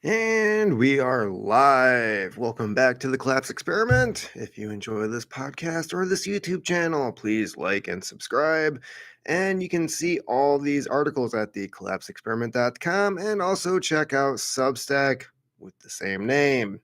And we are live. Welcome back to the Collapse Experiment. If you enjoy this podcast or this YouTube channel, please like and subscribe. And you can see all these articles at thecollapseexperiment.com and also check out Substack with the same name.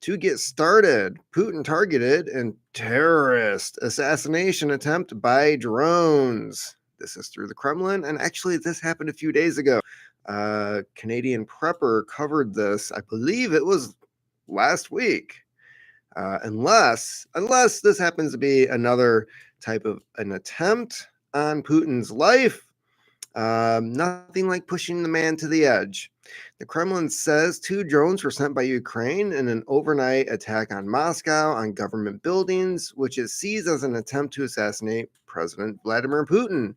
To get started, Putin targeted in terrorist assassination attempt by drones. This is through the Kremlin, and actually, this happened a few days ago. Canadian Prepper covered this. I believe it was last week. Unless this happens to be another type of an attempt on Putin's life. Nothing like pushing the man to the edge. The Kremlin says 2 drones were sent by Ukraine in an overnight attack on Moscow on government buildings, which is seized as an attempt to assassinate President Vladimir Putin.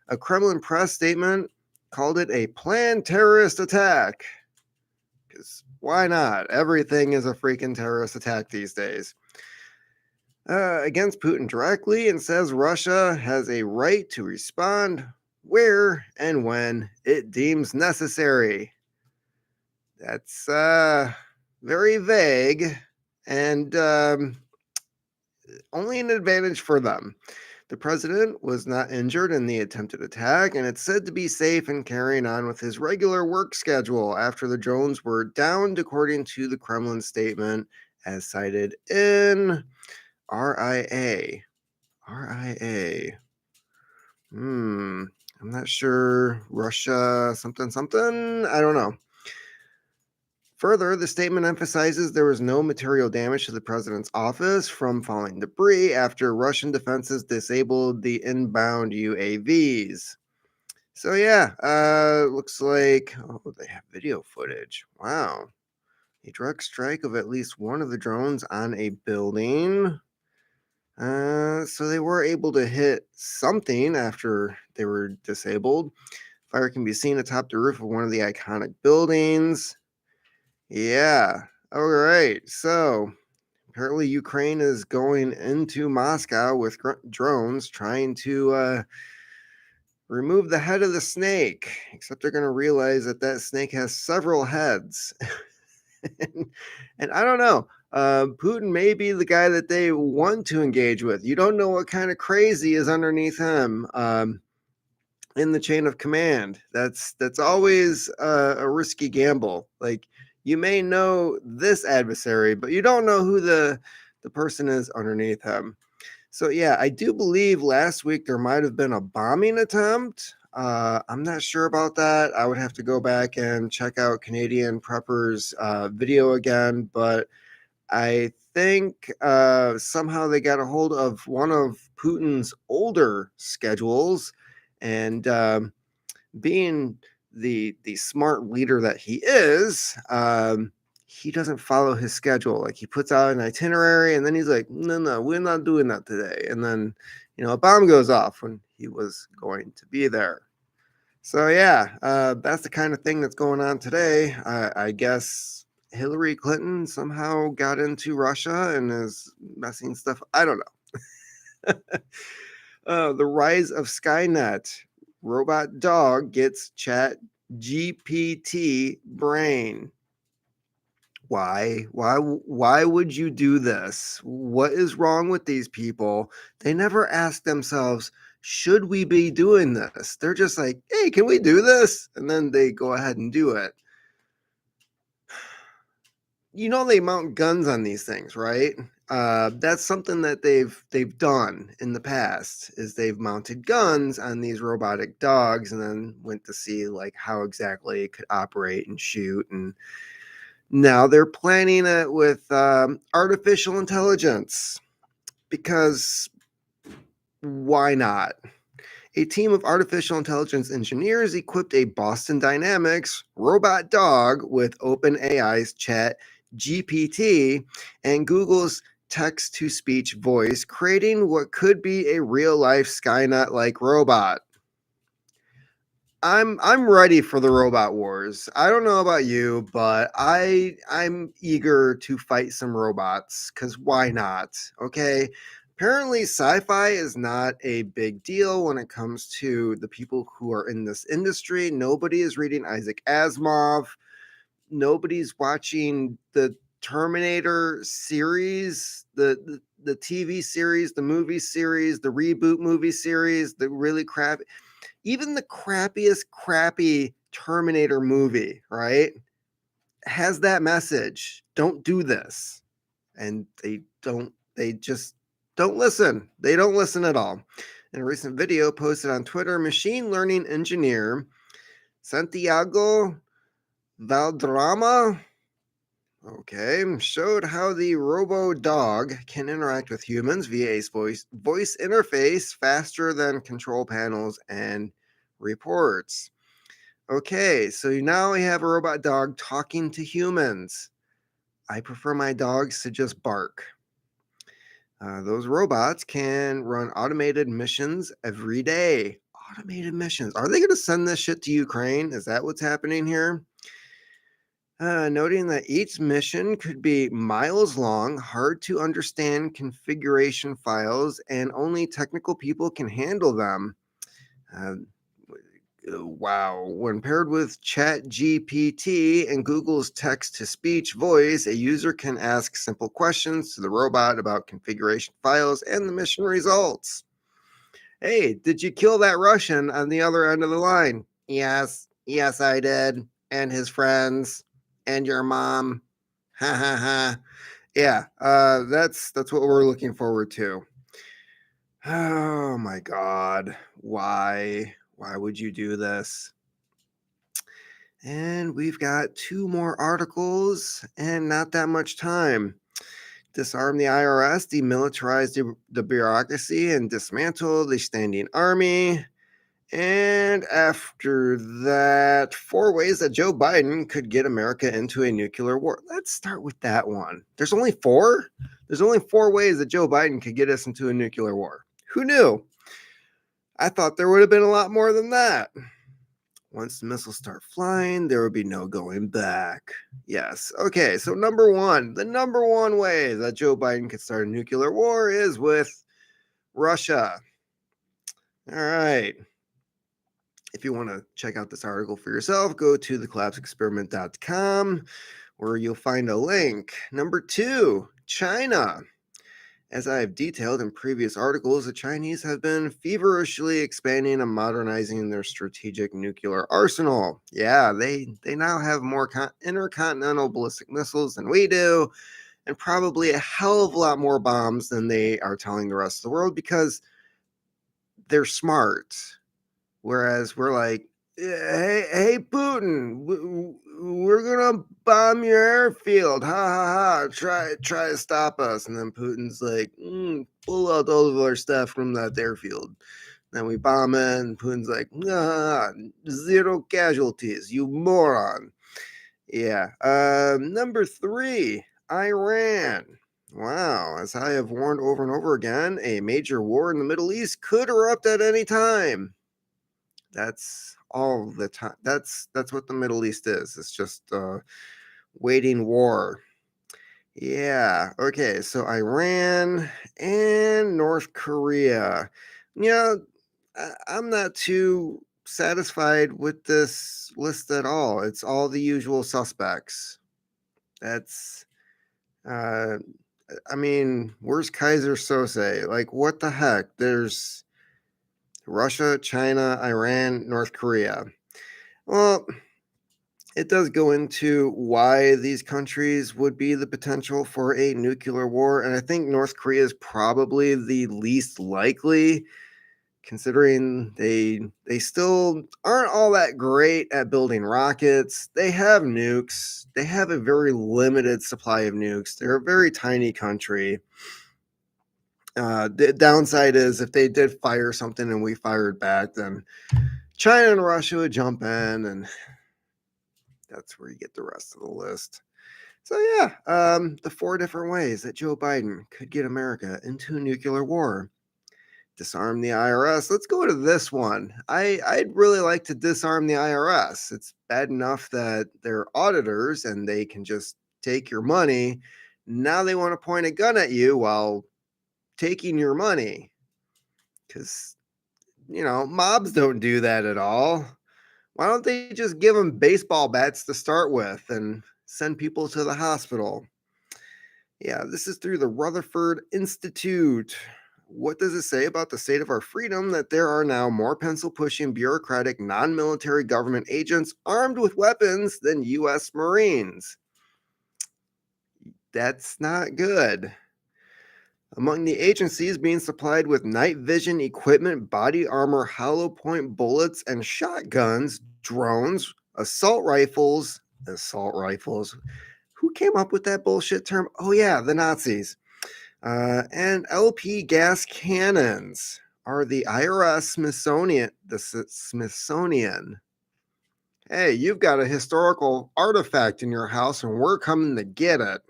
A Kremlin press statement called it a planned terrorist attack. Because why not? Everything is a freaking terrorist attack these days. Against Putin directly, and says Russia has a right to respond where and when it deems necessary. That's very vague and only an advantage for them. The president was not injured in the attempted attack, and it's said to be safe and carrying on with his regular work schedule after the drones were downed, according to the Kremlin statement, as cited in RIA. RIA. I'm not sure. Russia, something, something. I don't know. Further, the statement emphasizes there was no material damage to the president's office from falling debris after Russian defenses disabled the inbound UAVs. So yeah, looks like they have video footage. Wow. A direct strike of at least one of the drones on a building. So they were able to hit something after they were disabled. Fire can be seen atop the roof of one of the iconic buildings. Yeah. All right. So apparently, Ukraine is going into Moscow with drones trying to remove the head of the snake. Except they're going to realize that that snake has several heads. and I don't know. Putin may be the guy that they want to engage with. You don't know what kind of crazy is underneath him in the chain of command. That's always a risky gamble. Like, you may know this adversary, but you don't know who the person is underneath him. So yeah, I do believe last week there might have been a bombing attempt. I'm not sure about that. I would have to go back and check out Canadian Prepper's video again, but I think somehow they got a hold of one of Putin's older schedules, and being the smart leader that he is, he doesn't follow his schedule. Like, he puts out an itinerary, and then he's like, no, we're not doing that today. And then, a bomb goes off when he was going to be there. So yeah, that's the kind of thing that's going on today. I guess Hillary Clinton somehow got into Russia and is messing stuff. I don't know. The rise of Skynet. Robot dog gets chat GPT brain. Why would you do this? What is wrong with these people? They never ask themselves, should we be doing this? They're just like, hey, can we do this? And then they go ahead and do it. They mount guns on these things, right? That's something that they've done in the past, is they've mounted guns on these robotic dogs and then went to see like how exactly it could operate and shoot. And now they're planning it with artificial intelligence, because why not? A team of artificial intelligence engineers equipped a Boston Dynamics robot dog with OpenAI's Chat GPT and Google's text-to-speech voice, creating what could be a real-life Skynet-like robot. I'm ready for the robot wars. I don't know about you, but I'm eager to fight some robots, because why not? Okay. Apparently, sci-fi is not a big deal when it comes to the people who are in this industry. Nobody is reading Isaac Asimov. nobody's watching the Terminator series, the TV series, the movie series, the reboot movie series, the really crap, even the crappiest crappy Terminator movie, right? Has that message. Don't do this. And they just don't listen. They don't listen at all. In a recent video posted on Twitter, machine learning engineer Santiago Valderrama, okay, showed how the robo dog can interact with humans via a voice interface faster than control panels and reports. Okay, so now we have a robot dog talking to humans. I prefer my dogs to just bark. Those robots can run automated missions every day. Automated missions. Are they going to send this shit to Ukraine? Is that what's happening here? Noting that each mission could be miles long, hard to understand configuration files, and only technical people can handle them. Uh, wow. When paired with ChatGPT and Google's text to speech voice, a user can ask simple questions to the robot about configuration files and the mission results. Hey, did you kill that Russian on the other end of the line? Yes, yes, I did. And his friends, and your mom. Ha ha ha. Yeah, that's what we're looking forward to. Oh my God. Why? Why would you do this? And we've got two more articles and not that much time. Disarm the IRS, demilitarize the bureaucracy, and dismantle the standing army. And after that, 4 ways that Joe Biden could get America into a nuclear war. Let's start with that one. There's only four? There's only 4 ways that Joe Biden could get us into a nuclear war. Who knew? I thought there would have been a lot more than that. Once the missiles start flying, there will be no going back. Yes. Okay, so the number one way that Joe Biden could start a nuclear war is with Russia. All right. If you want to check out this article for yourself, go to thecollapseexperiment.com where you'll find a link. Number 2, China. As I have detailed in previous articles, the Chinese have been feverishly expanding and modernizing their strategic nuclear arsenal. Yeah, they now have more intercontinental ballistic missiles than we do, and probably a hell of a lot more bombs than they are telling the rest of the world because they're smart. Whereas we're like, hey, Putin, we're gonna bomb your airfield. Ha ha ha! Try to stop us. And then Putin's like, pull out all of our stuff from that airfield. Then we bomb it, and Putin's like, nah, 0 casualties, you moron. Yeah. Number 3, Iran. Wow, as I have warned over and over again, a major war in the Middle East could erupt at any time. That's all the time. That's what the Middle East is. It's just waiting war. Yeah. Okay. So Iran and North Korea. Yeah, I'm not too satisfied with this list at all. It's all the usual suspects. That's. Uh, I mean, where's Kaiser Sose? Like, what the heck? There's Russia, China, Iran, North Korea. Well, it does go into why these countries would be the potential for a nuclear war. And I think North Korea is probably the least likely, considering they still aren't all that great at building rockets. They have nukes. They have a very limited supply of nukes. They're a very tiny country. The downside is if they did fire something and we fired back, then China and Russia would jump in, and that's where you get the rest of the list. So yeah, the 4 different ways that Joe Biden could get America into a nuclear war. Disarm the IRS. Let's go to this one. I'd really like to disarm the IRS. It's bad enough that they're auditors and they can just take your money. Now they want to point a gun at you while taking your money. Because, mobs don't do that at all. Why don't they just give them baseball bats to start with and send people to the hospital? Yeah, this is through the Rutherford Institute. What does it say about the state of our freedom that there are now more pencil pushing, bureaucratic, non military government agents armed with weapons than U.S. Marines? That's not good. Among the agencies being supplied with night vision equipment, body armor, hollow point bullets, and shotguns, drones, assault rifles. Who came up with that bullshit term? Oh, yeah, the Nazis. And LP gas cannons are the IRS Smithsonian. Hey, you've got a historical artifact in your house, and we're coming to get it.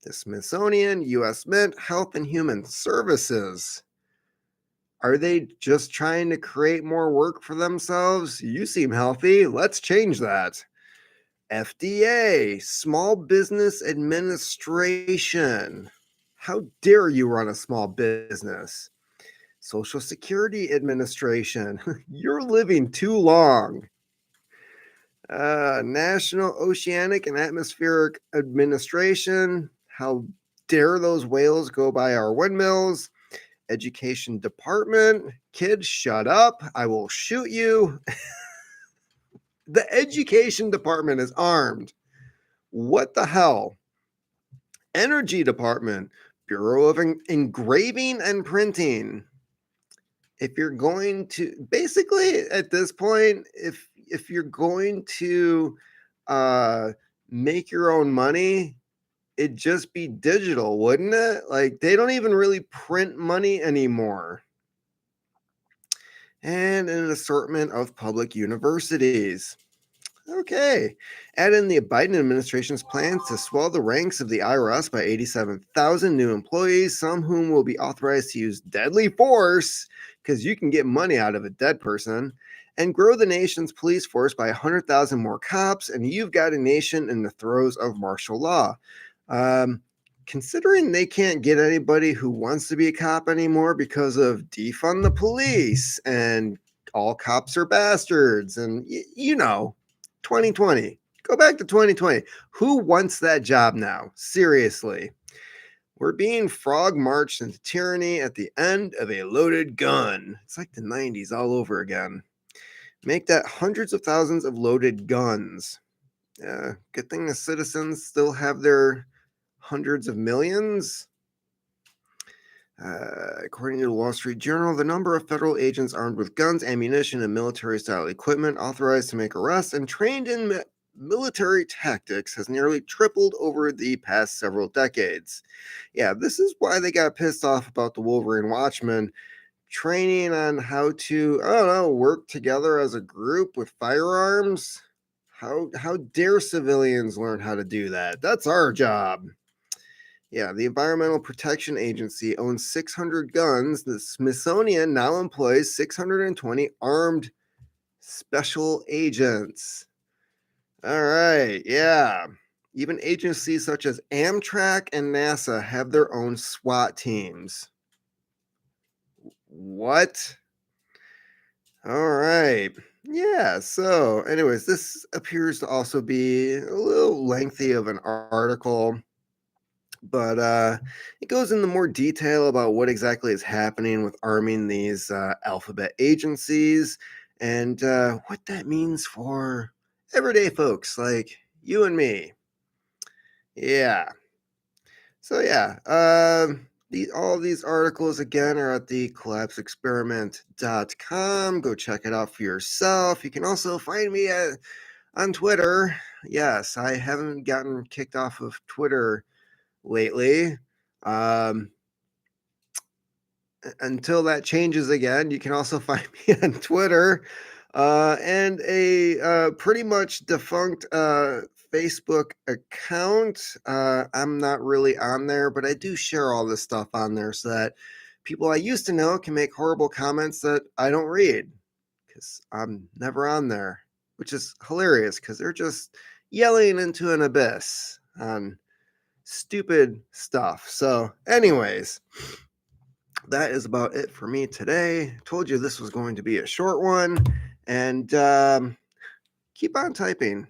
The Smithsonian, U.S. Mint, Health and Human Services. Are they just trying to create more work for themselves? You seem healthy. Let's change that. FDA, Small Business Administration. How dare you run a small business? Social Security Administration. You're living too long. National Oceanic and Atmospheric Administration. How dare those whales go by our windmills? Education Department. Kids, shut up. I will shoot you. The Education Department is armed. What the hell? Energy Department. Bureau of Engraving and Printing. If you're going to basically at this point, if you're going to make your own money, it'd just be digital, wouldn't it? Like they don't even really print money anymore. And an assortment of public universities. Okay. Add in the Biden administration's plans to swell the ranks of the IRS by 87,000 new employees, some whom will be authorized to use deadly force because you can get money out of a dead person, and grow the nation's police force by 100,000 more cops, and you've got a nation in the throes of martial law. Considering they can't get anybody who wants to be a cop anymore because of defund the police and all cops are bastards and 2020. Go back to 2020. Who wants that job now? Seriously. We're being frog marched into tyranny at the end of a loaded gun. It's like the 90s all over again. Make that hundreds of thousands of loaded guns. Good thing the citizens still have their hundreds of millions. According to the Wall Street Journal, the number of federal agents armed with guns, ammunition, and military-style equipment authorized to make arrests and trained in military tactics has nearly tripled over the past several decades. Yeah, this is why they got pissed off about the Wolverine Watchmen training on how to, I don't know, work together as a group with firearms. How dare civilians learn how to do that? That's our job. Yeah, the Environmental Protection Agency owns 600 guns. The Smithsonian now employs 620 armed special agents. All right, yeah. Even agencies such as Amtrak and NASA have their own SWAT teams. What? All right. Yeah, so anyways, this appears to also be a little lengthy of an article, but it goes into more detail about what exactly is happening with arming these alphabet agencies and what that means for everyday folks like you and me. Yeah. So yeah, all these articles again are at the collapseexperiment.com. Go check it out for yourself. You can also find me on Twitter. Yes, I haven't gotten kicked off of Twitter lately. Until that changes again, you can also find me on Twitter and a pretty much defunct Facebook account. I'm not really on there, but I do share all this stuff on there so that people I used to know can make horrible comments that I don't read because I'm never on there, which is hilarious because they're just yelling into an abyss on stupid stuff. So, anyways, that is about it for me today. Told you this was going to be a short one, and Keep on typing.